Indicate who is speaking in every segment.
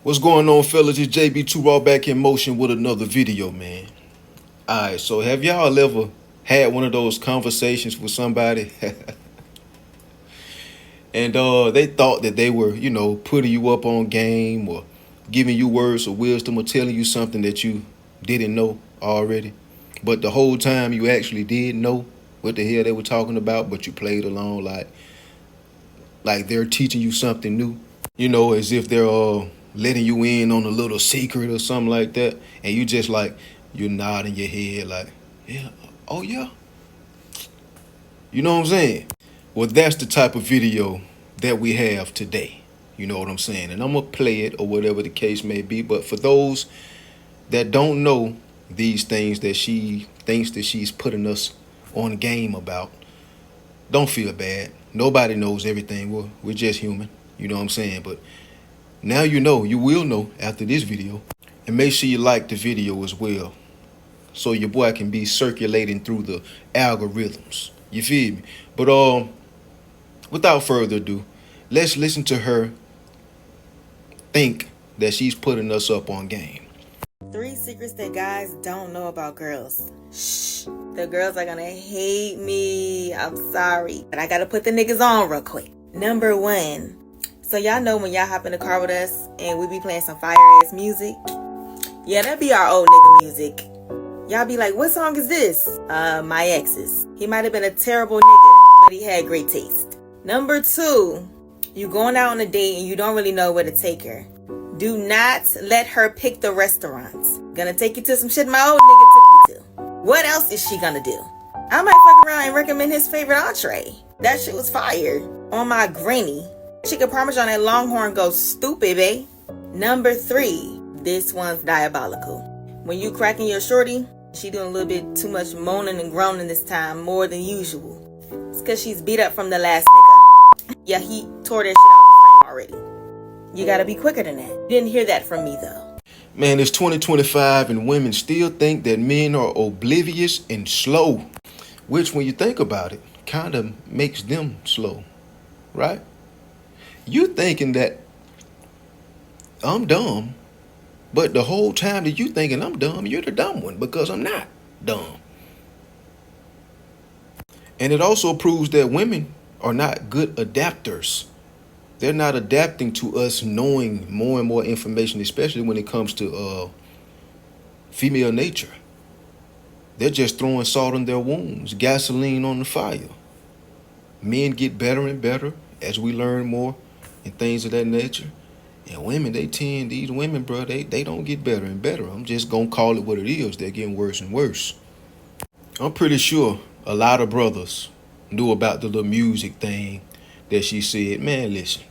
Speaker 1: What's going on, fellas? It's JB2 Raw back in motion with another video, man. Alright, so have y'all ever had one of those conversations with somebody and they thought that they were, putting you up on game or giving you words of wisdom or telling you something that you didn't know already? But the whole time you actually did know what the hell they were talking about, but you played along like they're teaching you something new. As if they're letting you in on a little secret or something like that, and you just like you're nodding your head like, yeah, oh yeah, you know what I'm saying? Well, that's the type of video that we have today. You know what I'm saying? And I'm gonna play it or whatever the case may be. But for those that don't know these things that she thinks that she's putting us on game about, don't feel bad. Nobody knows everything. We're just human. You know what I'm saying? But now you know, you will know after this video. And make sure you like the video as well, so your boy can be circulating through the algorithms. You feel me? But without further ado, let's listen to her think that she's putting us up on game.
Speaker 2: 3 secrets that guys don't know about girls. Shh. The girls are gonna hate me. I'm sorry. But I gotta put the niggas on real quick. Number 1. So y'all know when y'all hop in the car with us and we be playing some fire ass music? Yeah, that be our old nigga music. Y'all be like, what song is this? My ex's. He might have been a terrible nigga, but he had great taste. Number 2, you going out on a date and you don't really know where to take her. Do not let her pick the restaurants. Gonna take you to some shit my old nigga took you to. What else is she gonna do? I might fuck around and recommend his favorite entree. That shit was fire. On my granny. Chicken Parmesan and Longhorn goes stupid, babe. Number 3, this one's diabolical. When you cracking your shorty, she doing a little bit too much moaning and groaning this time, more than usual. It's cause she's beat up from the last nigga. Yeah, he tore that shit out the frame already. You gotta be quicker than that. You didn't hear that from me though.
Speaker 1: Man, it's 2025 and women still think that men are oblivious and slow, which when you think about it, kind of makes them slow, right? You thinking that I'm dumb, but the whole time that you thinking I'm dumb, you're the dumb one because I'm not dumb. And it also proves that women are not good adapters. They're not adapting to us knowing more and more information, especially when it comes to female nature. They're just throwing salt in their wounds, gasoline on the fire. Men get better and better as we learn more and things of that nature. And women, these women, bro, they don't get better and better. I'm just gonna call it what it is. They're getting worse and worse. I'm pretty sure a lot of brothers knew about the little music thing that she said. Man, listen,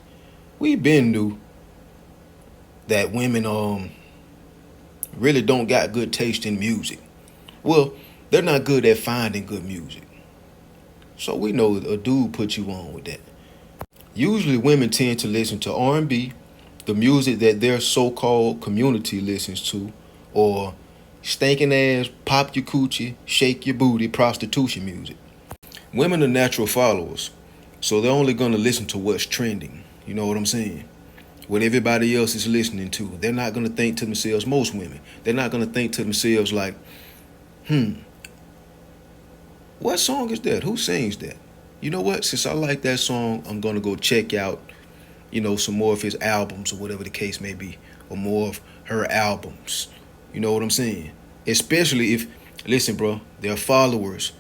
Speaker 1: we been knew that women really don't got good taste in music. Well, they're not good at finding good music. So we know a dude put you on with that. Usually women tend to listen to R&B, the music that their so-called community listens to, or stinking ass, pop your coochie, shake your booty, prostitution music. Women are natural followers, so they're only gonna listen to what's trending. You know what I'm saying? What everybody else is listening to. They're not gonna think to themselves, most women, they're not gonna think to themselves like, what song is that? Who sings that? You know what? Since I like that song, I'm gonna go check out, some more of his albums or whatever the case may be, or more of her albums. You know what I'm saying? Especially if, listen, bro, they're followers.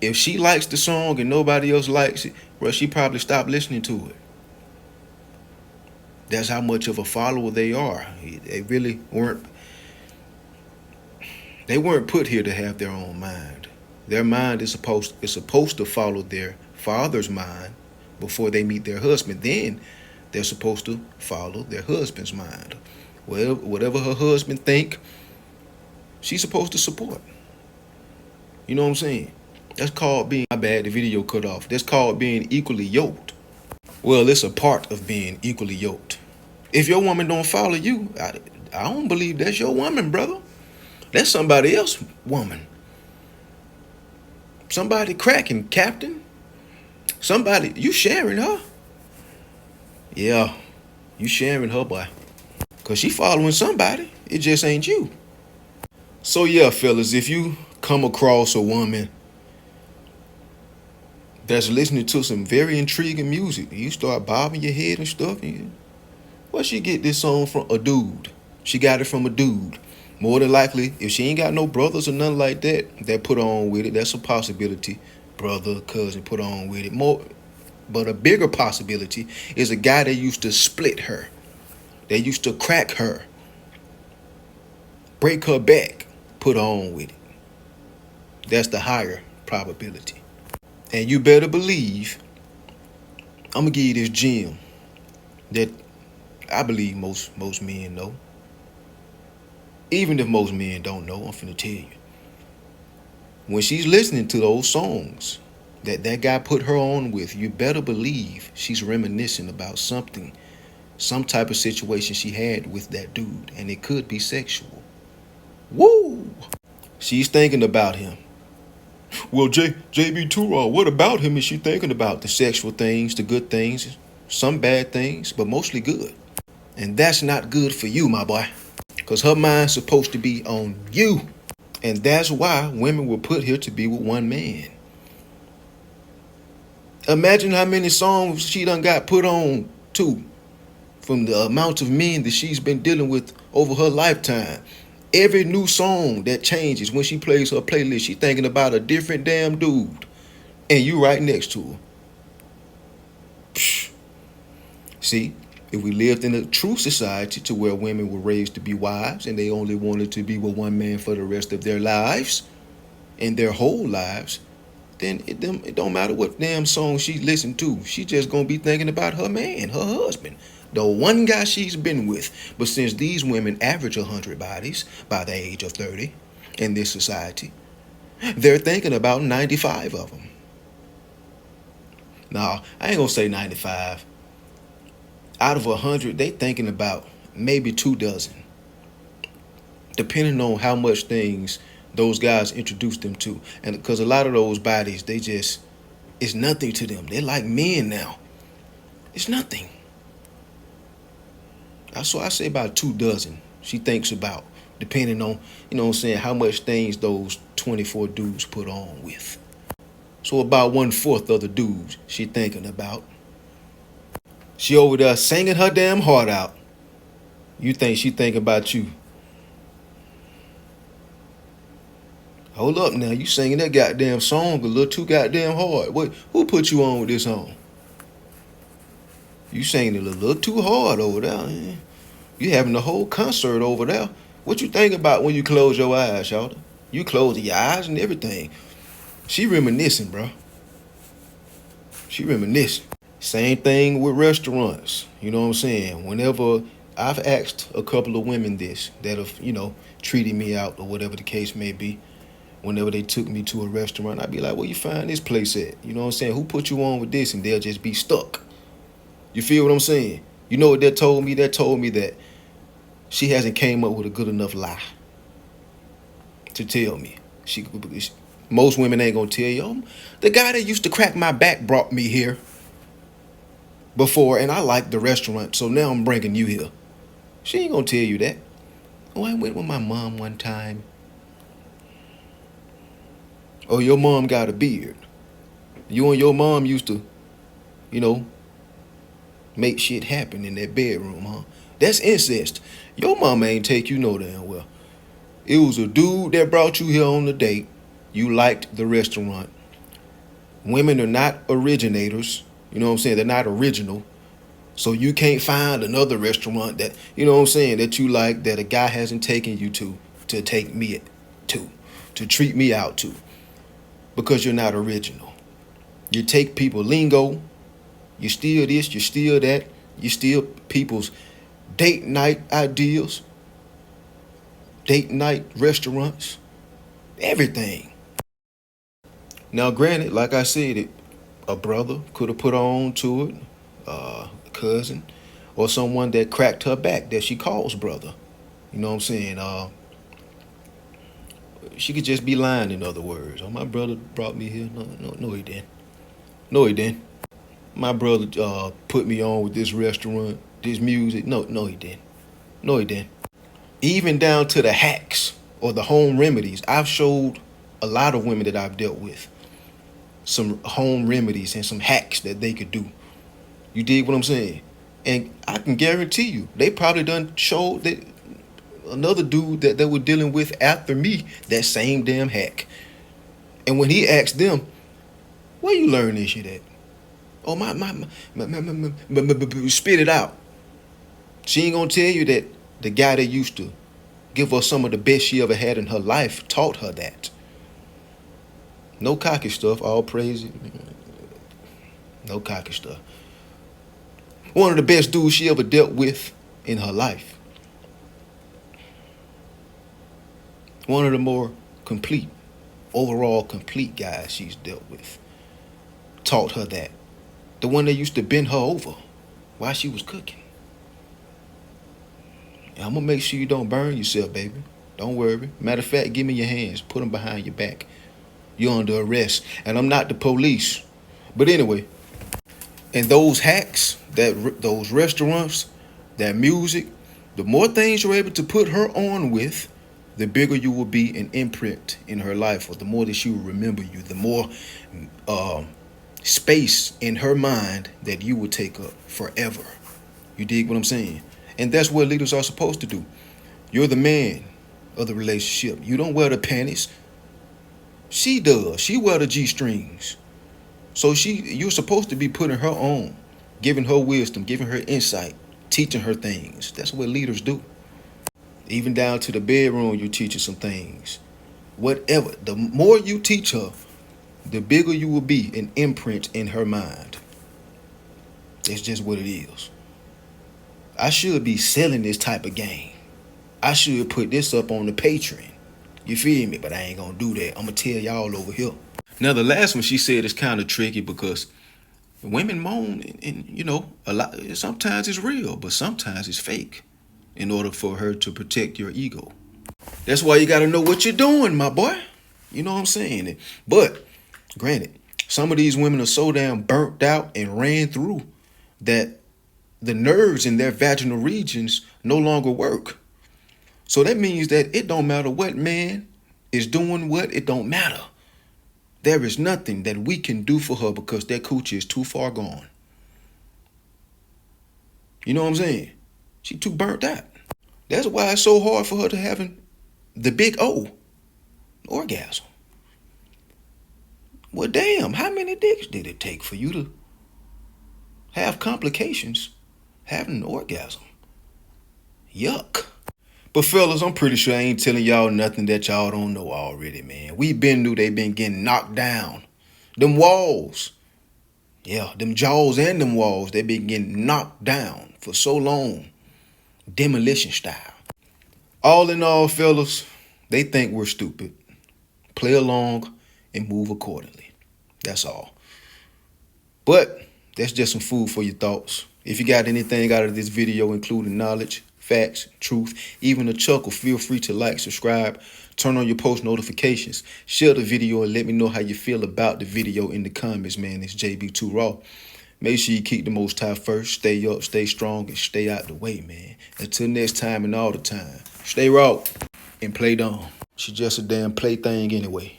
Speaker 1: If she likes the song and nobody else likes it, bro, she probably stopped listening to it. That's how much of a follower they are. They really weren't. They weren't put here to have their own mind. Their mind is supposed to follow their father's mind before they meet their husband. Then they're supposed to follow their husband's mind. Well, whatever her husband think, she's supposed to support. You know what I'm saying? That's called being, my bad, the video cut off. That's called being equally yoked. Well, it's a part of being equally yoked. If your woman don't follow you, I don't believe that's your woman, brother. That's somebody else's woman. Somebody cracking, Captain. Somebody, you sharing her. Yeah, you sharing her, boy. Cause she following somebody. It just ain't you. So yeah, fellas, if you come across a woman that's listening to some very intriguing music, you start bobbing your head and stuff, and well, she get this song from a dude. She got it from a dude. More than likely, if she ain't got no brothers or nothing like that put on with it, that's a possibility. Brother, cousin put on with it. But a bigger possibility is a guy that used to split her. They used to crack her, break her back, put on with it. That's the higher probability. And you better believe, I'm gonna give you this gem that I believe most men know. Even if most men don't know, I'm finna tell you. When she's listening to those songs that guy put her on with, you better believe she's reminiscing about something, some type of situation she had with that dude, and it could be sexual. Woo! She's thinking about him. Well, JB Turah, what about him is she thinking about? The sexual things, the good things, some bad things, but mostly good. And that's not good for you, my boy. Because her mind's supposed to be on you. And that's why women were put here to be with one man. Imagine how many songs she done got put on to from the amount of men that she's been dealing with over her lifetime. Every new song that changes when she plays her playlist, she thinking about a different damn dude. And you right next to her. Psh. See, if we lived in a true society to where women were raised to be wives and they only wanted to be with one man for the rest of their lives and their whole lives, then it don't matter what damn song she listened to. She just gonna be thinking about her man, her husband, the one guy she's been with. But since these women average 100 bodies by the age of 30 in this society, they're thinking about 95 of them. Now, I ain't gonna say 95. Out of 100, they thinking about maybe 24, depending on how much things those guys introduced them to. And because a lot of those bodies, it's nothing to them. They're like men now. It's nothing. So I say about 24 she thinks about, depending on, you know what I'm saying, how much things those 24 dudes put on with. So about 1/4 of the dudes she thinking about. She over there singing her damn heart out. You think she thinking about you. Hold up now, you singing that goddamn song a little too goddamn hard. Who put you on with this song? You singing it a little too hard over there. Man. You having the whole concert over there. What you think about when you close your eyes, y'all? You close your eyes and everything. She reminiscing, bro. She reminiscing. Same thing with restaurants. You know what I'm saying? Whenever I've asked a couple of women this that have, treated me out or whatever the case may be, whenever they took me to a restaurant, I'd be like, where you find this place at? You know what I'm saying? Who put you on with this? And they'll just be stuck. You feel what I'm saying? You know what that told me? That told me that she hasn't came up with a good enough lie to tell me. Most women ain't gonna tell you, the guy that used to crack my back brought me here before, and I liked the restaurant, so now I'm bringing you here. She ain't gonna tell you that. Oh, I went with my mom one time. Oh, your mom got a beard. You and your mom used to, make shit happen in that bedroom, huh? That's incest. Your mama ain't take you no damn well. It was a dude that brought you here on the date. You liked the restaurant. Women are not originators. You know what I'm saying? They're not original. So you can't find another restaurant that, that you like, that a guy hasn't taken you to take me to treat me out to. Because you're not original. You take people lingo. You steal this, you steal that. You steal people's date night ideas. Date night restaurants. Everything. Now, granted, like I said, a brother could have put on to it, a cousin, or someone that cracked her back that she calls brother. You know what I'm saying? She could just be lying, in other words. Oh, my brother brought me here. No, he didn't. No, he didn't. My brother put me on with this restaurant, this music. No, he didn't. No, it didn't. Even down to the hacks or the home remedies. I've showed a lot of women that I've dealt with some home remedies and some hacks that they could do. You dig what I'm saying? And I can guarantee you, they probably done showed that another dude that they were dealing with after me that same damn hack. And when he asked them, where you learn this shit at? Oh, spit it out. She ain't gonna tell you that the guy that used to give her some of the best she ever had in her life taught her that. No cocky stuff, all praise. No cocky stuff. One of the best dudes she ever dealt with in her life. One of the more complete, overall complete guys she's dealt with. Taught her that. The one that used to bend her over while she was cooking. And I'm gonna make sure you don't burn yourself, baby. Don't worry. Matter of fact, give me your hands. Put them behind your back. You're under arrest. And I'm not the police. But anyway, and those hacks, those restaurants, that music, the more things you're able to put her on with, the bigger you will be an imprint in her life, or the more that she will remember you, the more space in her mind that you will take up forever. You dig what I'm saying? And that's what leaders are supposed to do. You're the man of the relationship. You don't wear the panties. She does. She wear the G-strings. So you're supposed to be putting her on, giving her wisdom, giving her insight, teaching her things. That's what leaders do. Even down to the bedroom, you teach her some things. Whatever. The more you teach her, the bigger you will be an imprint in her mind. That's just what it is. I should be selling this type of game. I should put this up on the Patreon. You feel me? But I ain't gonna do that. I'm gonna tell y'all over here. Now, the last one she said is kind of tricky because women moan and you know, a lot. Sometimes it's real, but sometimes it's fake in order for her to protect your ego. That's why you got to know what you're doing, my boy. You know what I'm saying? But granted, some of these women are so damn burnt out and ran through that the nerves in their vaginal regions no longer work. So that means that it don't matter what man is doing what, it don't matter. There is nothing that we can do for her because that coochie is too far gone. You know what I'm saying? She too burnt out. That's why it's so hard for her to having the big O orgasm. Well, damn, how many dicks did it take for you to have complications having an orgasm? Yuck. But fellas, I'm pretty sure I ain't telling y'all nothing that y'all don't know already, man. We been knew they been getting knocked down. Them walls. Yeah, them jaws and them walls, they been getting knocked down for so long. Demolition style. All in all, fellas, they think we're stupid. Play along and move accordingly. That's all. But that's just some food for your thoughts. If you got anything out of this video, including knowledge, facts, truth, even a chuckle, feel free to like, subscribe, turn on your post notifications, share the video, and let me know how you feel about the video in the comments, man. It's JB2 Raw. Make sure you keep the Most High first. Stay up, stay strong, and stay out the way, man. Until next time and all the time, stay raw and play dumb. She just a damn plaything anyway.